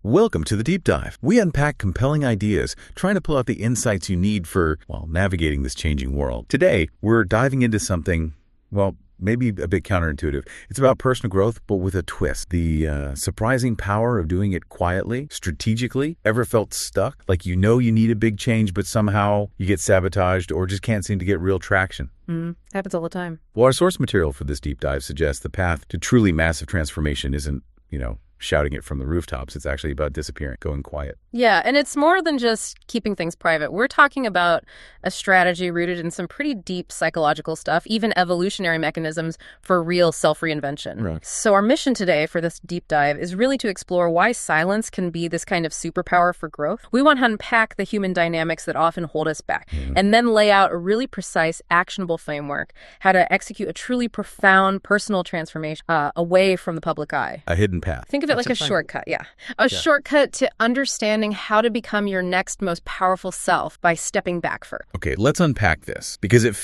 Welcome to the Deep Dive. We unpack compelling ideas, trying to pull out the insights you need for, navigating this changing world. Today, we're diving into something, maybe a bit counterintuitive. It's about personal growth, but with a twist. The surprising power of doing it quietly, strategically. Ever felt stuck? Like you need a big change, but somehow you get sabotaged or just can't seem to get real traction. Happens all the time. Well, our source material for this deep dive suggests the path to truly massive transformation isn't, shouting it from the rooftops. It's actually about disappearing, going quiet. Yeah, and it's more than just keeping things private. We're talking about a strategy rooted in some pretty deep psychological stuff, even evolutionary mechanisms for real self-reinvention. Right. So our mission today for this deep dive is really to explore why silence can be this kind of superpower for growth. We want to unpack the human dynamics that often hold us back, and then lay out a really precise, actionable framework, how to execute a truly profound personal transformation away from the public eye. A hidden path. Think of it like a shortcut, shortcut to understanding how to become your next most powerful self by stepping back first. Okay, let's unpack this because it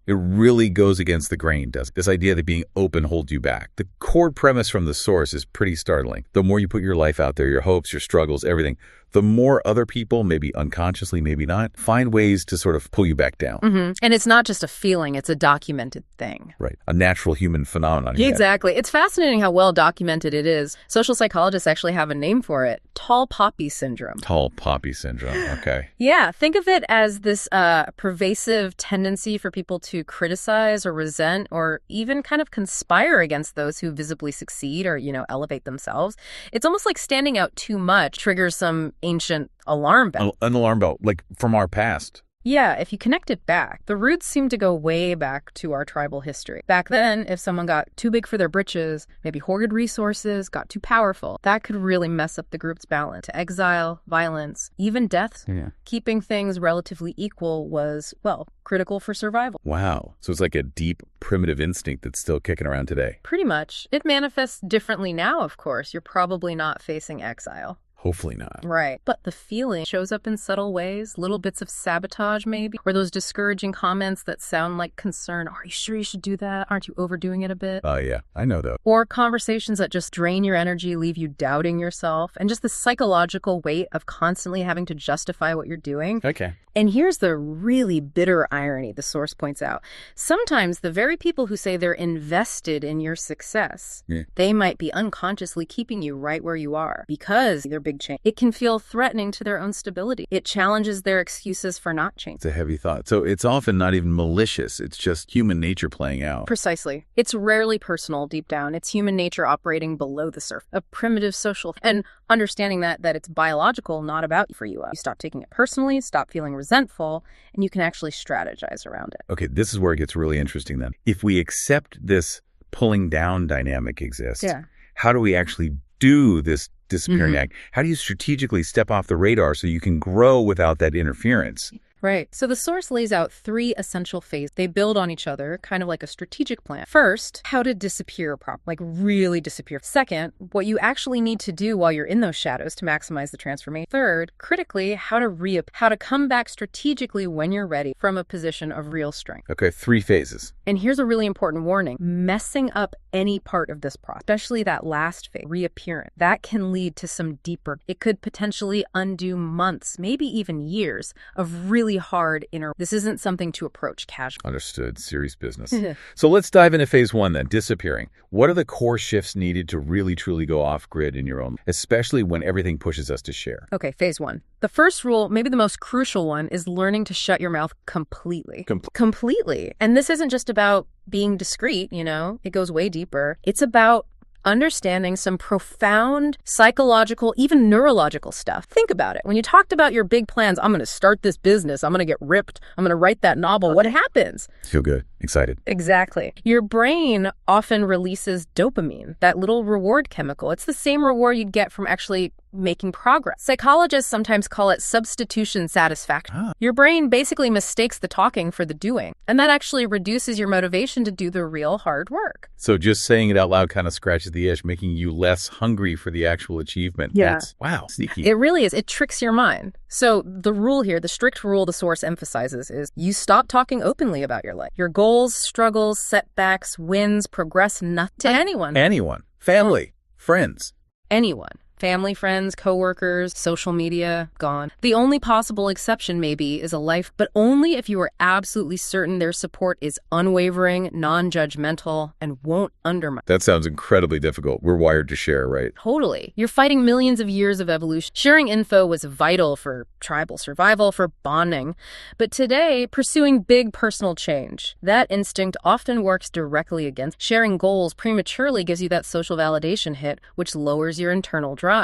really goes against the grain, does it? This idea that being open holds you back. The core premise from the source is pretty startling. The more you put your life out there, your hopes, your struggles, everything, the more other people, maybe unconsciously, maybe not, find ways to sort of pull you back down. And it's not just a feeling, it's a documented thing. Right. A natural human phenomenon. Exactly. It's fascinating how well documented it is. Social psychologists actually have a name for it. Tall poppy syndrome. Tall poppy syndrome. Okay. Yeah. Think of it as this pervasive tendency for people to criticize or resent or even kind of conspire against those who visibly succeed or, elevate themselves. It's almost like standing out too much triggers some ancient alarm bell. An alarm bell, like from our past. Yeah, if you connect it back, the roots seem to go way back to our tribal history. Back then, if someone got too big for their britches, maybe hoarded resources, got too powerful, that could really mess up the group's balance. To exile, violence, even death, keeping things relatively equal was, critical for survival. Wow. So it's like a deep, primitive instinct that's still kicking around today. Pretty much. It manifests differently now, of course. You're probably not facing exile. Hopefully not. Right. But the feeling shows up in subtle ways, little bits of sabotage maybe, or those discouraging comments that sound like concern. Are you sure you should do that? Aren't you overdoing it a bit? Yeah, I know though. Or conversations that just drain your energy, leave you doubting yourself, and just the psychological weight of constantly having to justify what you're doing. Okay. And here's the really bitter irony the source points out. Sometimes the very people who say they're invested in your success, they might be unconsciously keeping you right where you are because they're big change. It can feel threatening to their own stability. It challenges their excuses for not changing. It's a heavy thought. So it's often not even malicious. It's just human nature playing out. Precisely. It's rarely personal deep down. It's human nature operating below the surface. A primitive social and understanding that it's biological, not about for you. You stop taking it personally, stop feeling resentful, and you can actually strategize around it. Okay, this is where it gets really interesting then. If we accept this pulling down dynamic exists, how do we actually do this disappearing act? How do you strategically step off the radar so you can grow without that interference? Right. So the source lays out 3 essential phases. They build on each other, kind of like a strategic plan. First, how to disappear properly, like really disappear. Second, what you actually need to do while you're in those shadows to maximize the transformation. Third, critically, how to come back strategically when you're ready from a position of real strength. Okay, 3 phases. And here's a really important warning. Messing up any part of this process, especially that last phase, reappearance, that can lead to some deeper, it could potentially undo months, maybe even years of really hard This isn't something to approach casually. Understood. Serious business. So let's dive into phase 1 then, disappearing. What are the core shifts needed to really truly go off grid in your own, especially when everything pushes us to share? Okay, phase 1. The first rule, maybe the most crucial one, is learning to shut your mouth completely. Completely. And this isn't just about being discreet, it goes way deeper. It's about understanding some profound psychological, even neurological stuff. Think about it. When you talked about your big plans, I'm going to start this business, I'm going to get ripped, I'm going to write that novel, what happens? Feel good, excited. Exactly. Your brain often releases dopamine, that little reward chemical. It's the same reward you'd get from actually making progress. Psychologists sometimes call it substitution satisfaction. Your brain basically mistakes the talking for the doing, and that actually reduces your motivation to do the real hard work. So just saying it out loud kind of scratches the itch, making you less hungry for the actual achievement. Yeah. Wow, sneaky. It really is. It tricks your mind. So the rule here, the strict rule the source emphasizes is you stop talking openly about your life. Your goals, struggles, setbacks, wins, progress, nothing to anyone. Anyone. Family. Friends. Anyone. Family, friends, coworkers, social media, gone. The only possible exception, maybe, is a life, but only if you are absolutely certain their support is unwavering, non-judgmental, and won't undermine. That sounds incredibly difficult. We're wired to share, right? Totally. You're fighting millions of years of evolution. Sharing info was vital for tribal survival, for bonding. But today, pursuing big personal change, that instinct often works directly against. Sharing goals prematurely gives you that social validation hit, which lowers your internal drive.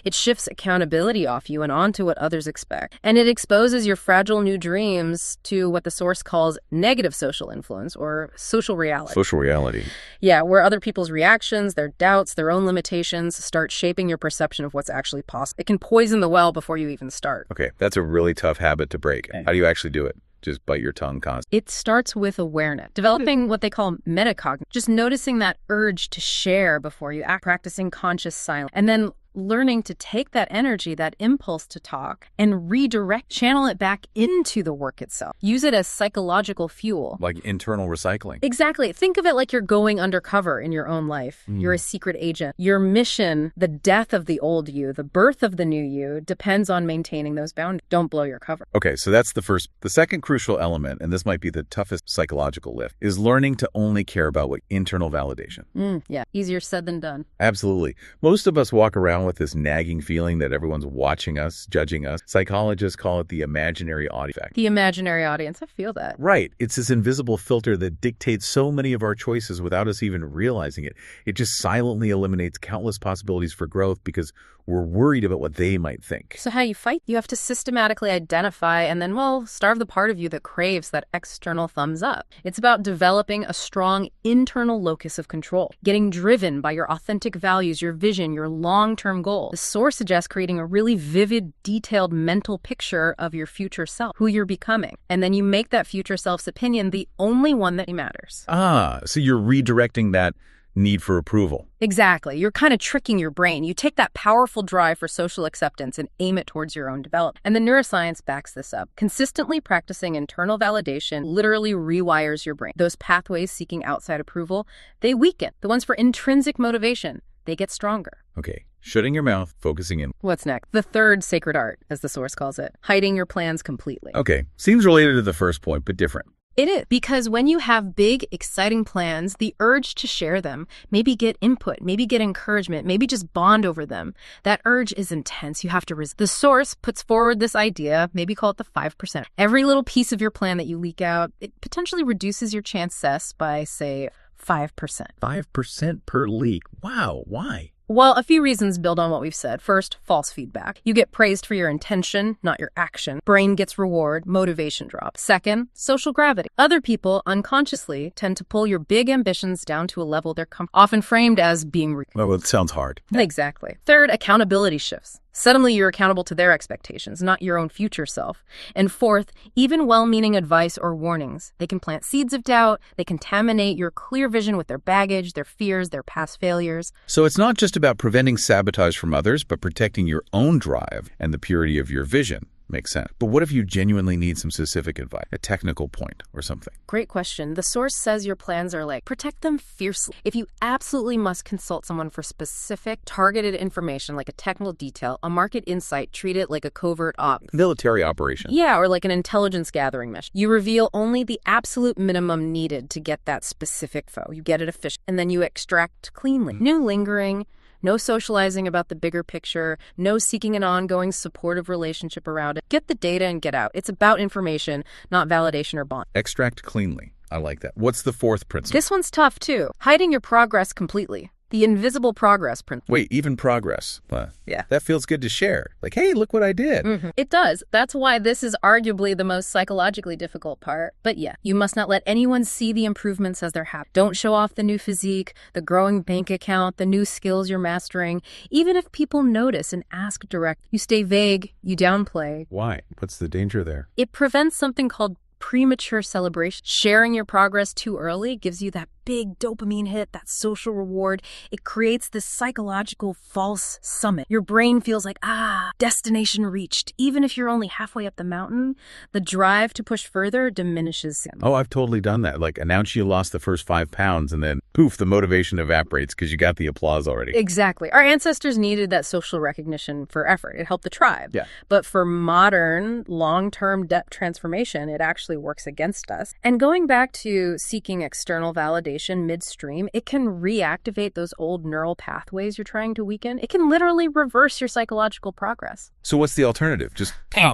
It shifts accountability off you and onto what others expect. And it exposes your fragile new dreams to what the source calls negative social influence or social reality. Social reality. Yeah, where other people's reactions, their doubts, their own limitations start shaping your perception of what's actually possible. It can poison the well before you even start. Okay, that's a really tough habit to break. How do you actually do it? Just bite your tongue constantly? It starts with awareness, developing what they call metacognition, just noticing that urge to share before you act, practicing conscious silence, and then learning to take that energy, that impulse to talk, and redirect, channel it back into the work itself. Use it as psychological fuel. Like internal recycling. Exactly. Think of it like you're going undercover in your own life. You're a secret agent. Your mission, the death of the old you, the birth of the new you, depends on maintaining those boundaries. Don't blow your cover. Okay, so that's the first. The second crucial element, and this might be the toughest psychological lift, is learning to only care about what internal validation. Yeah, easier said than done. Absolutely. Most of us walk around with this nagging feeling that everyone's watching us, judging us. Psychologists call it the imaginary audience effect. The imaginary audience, I feel that. Right. It's this invisible filter that dictates so many of our choices without us even realizing it. It just silently eliminates countless possibilities for growth because we're worried about what they might think. So how you fight? You have to systematically identify and then, starve the part of you that craves that external thumbs up. It's about developing a strong internal locus of control, getting driven by your authentic values, your vision, your long-term goal. The source suggests creating a really vivid, detailed mental picture of your future self, who you're becoming. And then you make that future self's opinion the only one that matters. So you're redirecting that need for approval. Exactly. You're kind of tricking your brain. You take that powerful drive for social acceptance and aim it towards your own development. And the neuroscience backs this up. Consistently practicing internal validation literally rewires your brain. Those pathways seeking outside approval, they weaken. The ones for intrinsic motivation, they get stronger. Okay. Shutting your mouth, focusing in. What's next? The third sacred art, as the source calls it. Hiding your plans completely. Okay. Seems related to the first point, but different. It is, because when you have big, exciting plans, the urge to share them, maybe get input, maybe get encouragement, maybe just bond over them, that urge is intense. You have to resist. The source puts forward this idea, maybe call it the 5%. Every little piece of your plan that you leak out, it potentially reduces your chances by, say, 5%. 5% per leak. Wow. Why? Well, a few reasons build on what we've said. First, false feedback. You get praised for your intention, not your action. Brain gets reward, motivation drops. Second, social gravity. Other people unconsciously tend to pull your big ambitions down to a level they're often framed as being Well, it sounds hard. Exactly. Third, accountability shifts. Suddenly you're accountable to their expectations, not your own future self. And fourth, even well-meaning advice or warnings. They can plant seeds of doubt. They contaminate your clear vision with their baggage, their fears, their past failures. So it's not just about preventing sabotage from others, but protecting your own drive and the purity of your vision. Makes sense. But what if you genuinely need some specific advice, a technical point or something? Great question. The source says your plans are protect them fiercely. If you absolutely must consult someone for specific, targeted information, like a technical detail, a market insight, treat it like a covert op. Military operation. Yeah, or like an intelligence gathering mission. You reveal only the absolute minimum needed to get that specific info. You get it efficient, and then you extract cleanly. No lingering. No socializing about the bigger picture, no seeking an ongoing supportive relationship around it. Get the data and get out. It's about information, not validation or bond. Extract cleanly. I like that. What's the fourth principle? This one's tough, too. Hiding your progress completely. The invisible progress principle. Wait, even progress? Yeah. That feels good to share. Hey, look what I did. It does. That's why this is arguably the most psychologically difficult part. But yeah, you must not let anyone see the improvements as they're happening. Don't show off the new physique, the growing bank account, the new skills you're mastering. Even if people notice and ask direct, you stay vague, you downplay. Why? What's the danger there? It prevents something called premature celebration. Sharing your progress too early gives you that big dopamine hit, that social reward. It creates this psychological false summit. Your brain feels like, destination reached. Even if you're only halfway up the mountain, the drive to push further diminishes. Oh, I've totally done that. Like, announce you lost the first 5 pounds and then poof, the motivation evaporates because you got the applause already. Exactly. Our ancestors needed that social recognition for effort. It helped the tribe. Yeah. But for modern, long-term depth transformation, it actually works against us. And going back to seeking external validation midstream, it can reactivate those old neural pathways you're trying to weaken. It can literally reverse your psychological progress. So what's the alternative? Just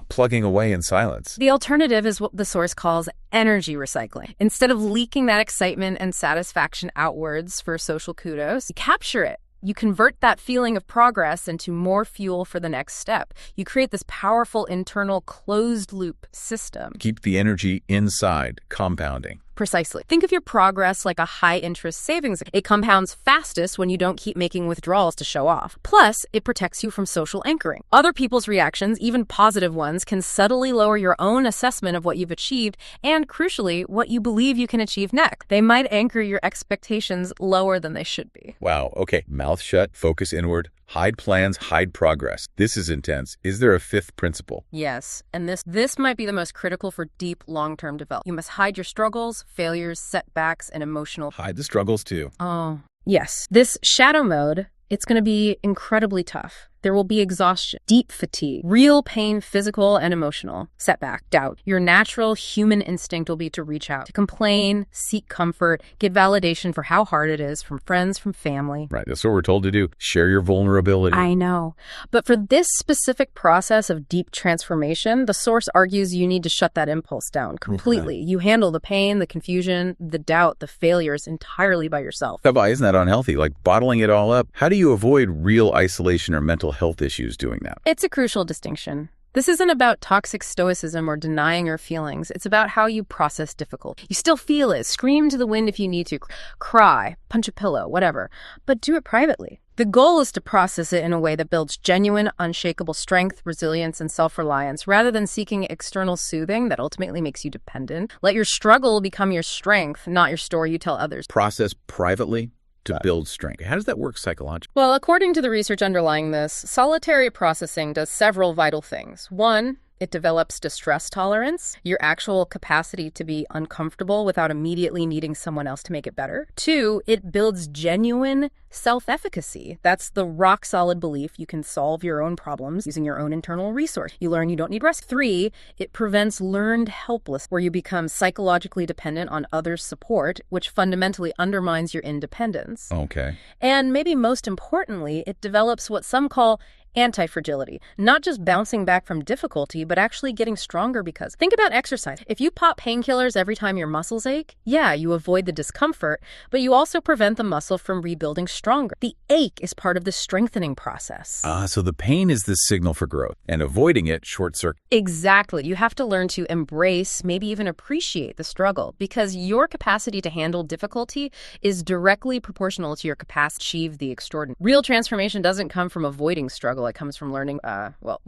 plugging away in silence. The alternative is what the source calls energy recycling. Instead of leaking that excitement and satisfaction outwards for social kudos, you capture it. You convert that feeling of progress into more fuel for the next step. You create this powerful internal closed-loop system. Keep the energy inside, compounding. Precisely. Think of your progress like a high-interest savings. It compounds fastest when you don't keep making withdrawals to show off. Plus, it protects you from social anchoring. Other people's reactions, even positive ones, can subtly lower your own assessment of what you've achieved and, crucially, what you believe you can achieve next. They might anchor your expectations lower than they should be. Wow. Okay. Mouth shut, focus inward. Hide plans, hide progress. This is intense. Is there a fifth principle? Yes, and this might be the most critical for deep, long-term development. You must hide your struggles, failures, setbacks, and emotional... Hide the struggles, too. Oh, yes. This shadow mode, it's going to be incredibly tough. There will be exhaustion, deep fatigue, real pain, physical and emotional, setback, doubt. Your natural human instinct will be to reach out, to complain, seek comfort, get validation for how hard it is from friends, from family. Right, that's what we're told to do. Share your vulnerability. I know. But for this specific process of deep transformation, the source argues you need to shut that impulse down completely. You handle the pain, the confusion, the doubt, the failures entirely by yourself. Isn't that unhealthy? Like bottling it all up? How do you avoid real isolation or mental health issues doing that? It's a crucial distinction. This isn't about toxic stoicism or denying your feelings. It's about how you process difficulty. You still feel it. Scream to the wind if you need to. Cry, punch a pillow, whatever. But do it privately. The goal is to process it in a way that builds genuine, unshakable strength, resilience, and self-reliance, rather than seeking external soothing that ultimately makes you dependent. Let your struggle become your strength, not your story you tell others. Process privately to build strength. How does that work psychologically? Well, according to the research underlying this, solitary processing does several vital things. One, it develops distress tolerance, your actual capacity to be uncomfortable without immediately needing someone else to make it better. Two, it builds genuine self-efficacy. That's the rock-solid belief you can solve your own problems using your own internal resource. You learn you don't need rest. Three, it prevents learned helplessness, where you become psychologically dependent on others' support, which fundamentally undermines your independence. Okay. And maybe most importantly, it develops what some call anti-fragility, not just bouncing back from difficulty, but actually getting stronger. Because think about exercise. If you pop painkillers every time your muscles ache, yeah, you avoid the discomfort, but you also prevent the muscle from rebuilding stronger. The ache is part of the strengthening process. So the pain is the signal for growth, and avoiding it short circuit. Exactly. You have to learn to embrace, maybe even appreciate the struggle, because your capacity to handle difficulty is directly proportional to your capacity to achieve the extraordinary. Real transformation doesn't come from avoiding struggle. It comes from learning,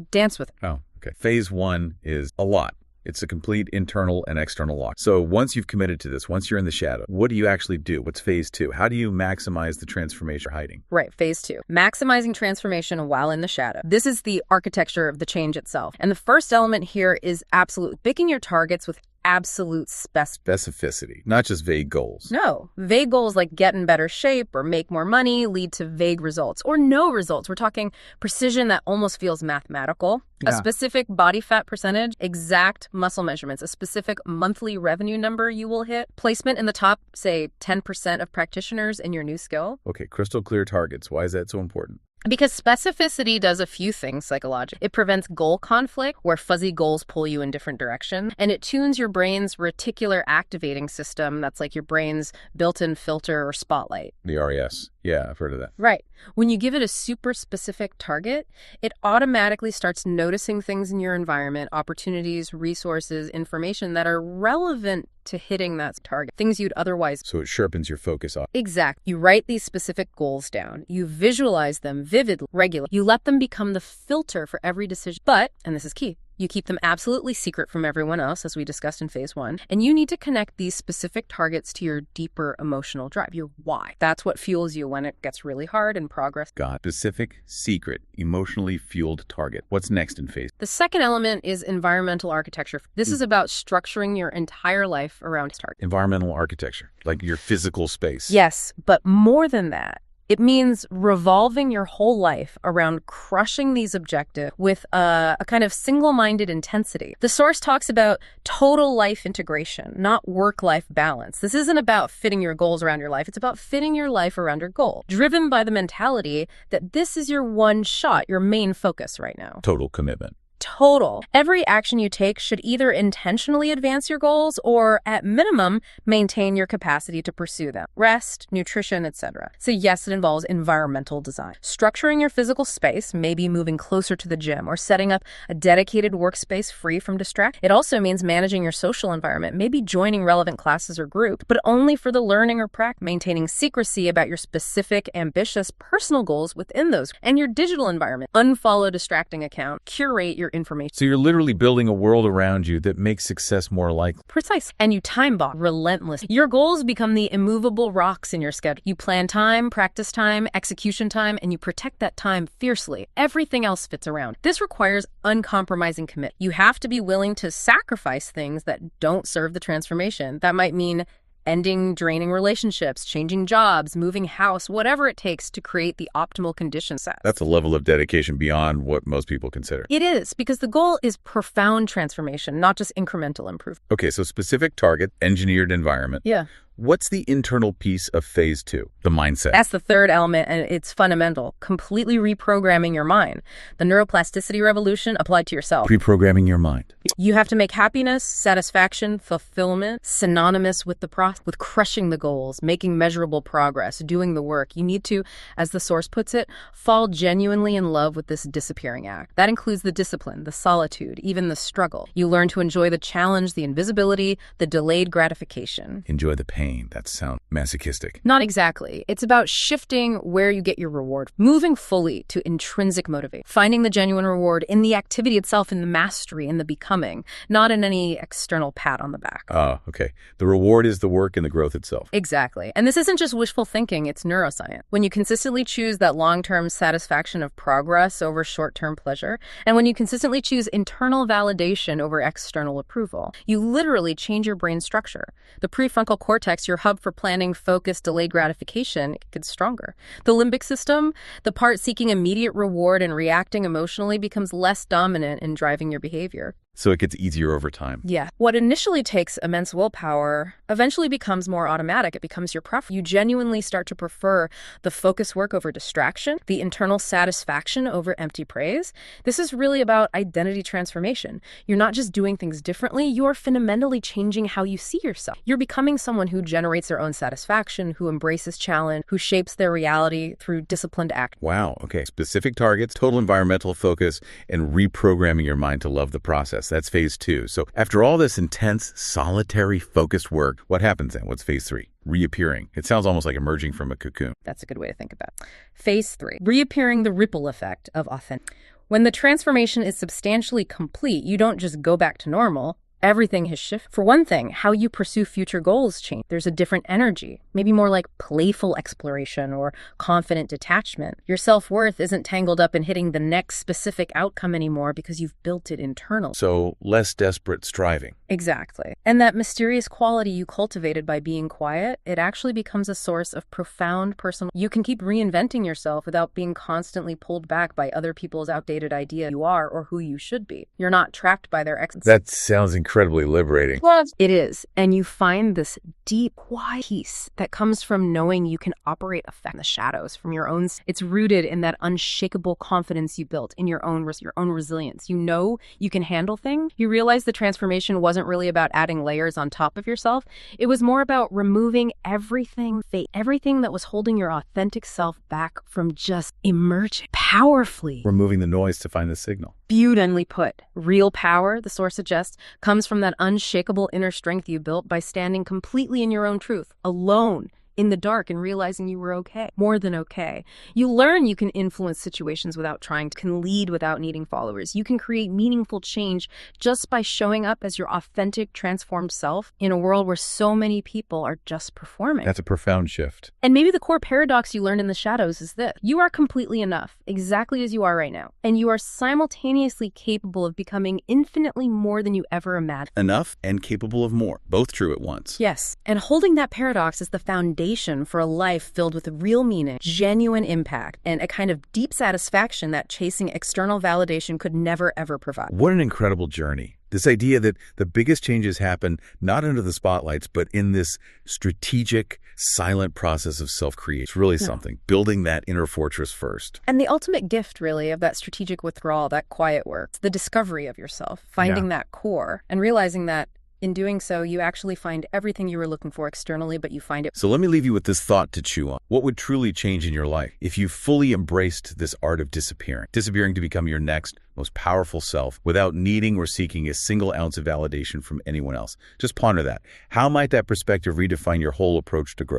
dance with it. Oh, okay. Phase one is a lot. It's a complete internal and external lock. So once you've committed to this, once you're in the shadow, what do you actually do? What's phase two? How do you maximize the transformation you're hiding? Right, phase two. Maximizing transformation while in the shadow. This is the architecture of the change itself. And the first element here is absolutely picking your targets with absolute specificity, not just vague goals. No, vague goals like get in better shape or make more money lead to vague results or no results. We're talking precision that almost feels mathematical. Yeah. A specific body fat percentage, exact muscle measurements, a specific monthly revenue number you will hit, placement in the top, say, 10% of practitioners in your new skill. Okay, crystal clear targets. Why is that so important? Because specificity does a few things psychologically. It prevents goal conflict, where fuzzy goals pull you in different directions, and it tunes your brain's reticular activating system. That's like your brain's built-in filter or spotlight. The RES. Yeah, I've heard of that. Right. When you give it a super specific target, it automatically starts noticing things in your environment, opportunities, resources, information that are relevant to hitting that target, things you'd otherwise... So it sharpens your focus off. Exactly. You write these specific goals down. You visualize them vividly, regularly. You let them become the filter for every decision. But, and this is key, You keep them absolutely secret from everyone else, as we discussed in phase 1. And you need to connect these specific targets to your deeper emotional drive, your why. That's what fuels you when it gets really hard in progress. Got specific, secret, emotionally fueled target. What's next in phase? The second element is environmental architecture. This is about structuring your entire life around target. Environmental architecture, like your physical space. Yes, but more than that. It means revolving your whole life around crushing these objectives with a kind of single-minded intensity. The source talks about total life integration, not work-life balance. This isn't about fitting your goals around your life. It's about fitting your life around your goal, driven by the mentality that this is your one shot, your main focus right now. Total commitment. Total. Every action you take should either intentionally advance your goals or, at minimum, maintain your capacity to pursue them. Rest, nutrition, etc. So yes, it involves environmental design. Structuring your physical space, maybe moving closer to the gym or setting up a dedicated workspace free from distraction. It also means managing your social environment, maybe joining relevant classes or groups, but only for the learning or practice. Maintaining secrecy about your specific, ambitious, personal goals within those. And your digital environment. Unfollow distracting account. Curate your information. So you're literally building a world around you that makes success more likely. Precise. And you time box relentless. Your goals become the immovable rocks in your schedule. You plan time, practice time, execution time, and you protect that time fiercely. Everything else fits around. This requires uncompromising commitment. You have to be willing to sacrifice things that don't serve the transformation. That might mean ending draining relationships, changing jobs, moving house, whatever it takes to create the optimal condition set. That's a level of dedication beyond what most people consider. It is, because the goal is profound transformation, not just incremental improvement. Okay, so specific target, engineered environment. Yeah. What's the internal piece of phase 2, the mindset? That's the third element, and it's fundamental. Completely reprogramming your mind. The neuroplasticity revolution applied to yourself. Reprogramming your mind. You have to make happiness, satisfaction, fulfillment synonymous with the process, with crushing the goals, making measurable progress, doing the work. You need to, as the source puts it, fall genuinely in love with this disappearing act. That includes the discipline, the solitude, even the struggle. You learn to enjoy the challenge, the invisibility, the delayed gratification. Enjoy the pain. That sounds masochistic. Not exactly. It's about shifting where you get your reward, moving fully to intrinsic motivation, finding the genuine reward in the activity itself, in the mastery, in the becoming, not in any external pat on the back. Oh, okay. The reward is the work and the growth itself. Exactly. And this isn't just wishful thinking, it's neuroscience. When you consistently choose that long-term satisfaction of progress over short-term pleasure, and when you consistently choose internal validation over external approval, you literally change your brain structure. The prefrontal cortex, your hub for planning, focus, delayed gratification, gets stronger. The limbic system, the part seeking immediate reward and reacting emotionally, becomes less dominant in driving your behavior. So it gets easier over time. Yeah. What initially takes immense willpower eventually becomes more automatic. It becomes your preference. You genuinely start to prefer the focus work over distraction, the internal satisfaction over empty praise. This is really about identity transformation. You're not just doing things differently, you're fundamentally changing how you see yourself. You're becoming someone who generates their own satisfaction, who embraces challenge, who shapes their reality through disciplined act. Wow. Okay. Specific targets, total environmental focus, and reprogramming your mind to love the process. That's phase 2. So after all this intense, solitary, focused work, what happens then? What's phase 3? Reappearing. It sounds almost like emerging from a cocoon. That's a good way to think about it. Phase 3, reappearing, the ripple effect of authentic. When the transformation is substantially complete, you don't just go back to normal. Everything has shifted. For one thing, how you pursue future goals change. There's a different energy, maybe more like playful exploration or confident detachment. Your self-worth isn't tangled up in hitting the next specific outcome anymore because you've built it internally. So less desperate striving. Exactly. And that mysterious quality you cultivated by being quiet, it actually becomes a source of profound personal. You can keep reinventing yourself without being constantly pulled back by other people's outdated idea you are or who you should be. You're not trapped by their excellence. That sounds incredibly liberating. It is. And you find this deep, quiet peace that comes from knowing you can operate effect in the shadows from your own. It's rooted in that unshakable confidence you built in your own resilience. You know you can handle things. You realize the transformation wasn't really about adding layers on top of yourself. It was more about removing everything that was holding your authentic self back from just emerging powerfully. Removing the noise to find the signal. Beautifully put. Real power, the source suggests, comes from that unshakable inner strength you built by standing completely in your own truth, alone in the dark and realizing you were okay, more than okay. You learn you can influence situations without trying to, can lead without needing followers. You can create meaningful change just by showing up as your authentic, transformed self in a world where so many people are just performing. That's a profound shift. And maybe the core paradox you learned in the shadows is this: you are completely enough, exactly as you are right now, and you are simultaneously capable of becoming infinitely more than you ever imagined. Enough and capable of more, both true at once. Yes, and holding that paradox is the foundation for a life filled with real meaning, genuine impact, and a kind of deep satisfaction that chasing external validation could never, ever provide. What an incredible journey. This idea that the biggest changes happen not under the spotlights, but in this strategic, silent process of self-creation. It's really something, building that inner fortress first. And the ultimate gift, really, of that strategic withdrawal, that quiet work, the discovery of yourself, finding that core, and realizing that in doing so, you actually find everything you were looking for externally, but you find it. So let me leave you with this thought to chew on. What would truly change in your life if you fully embraced this art of disappearing to become your next, most powerful self without needing or seeking a single ounce of validation from anyone else? Just ponder that. How might that perspective redefine your whole approach to growth?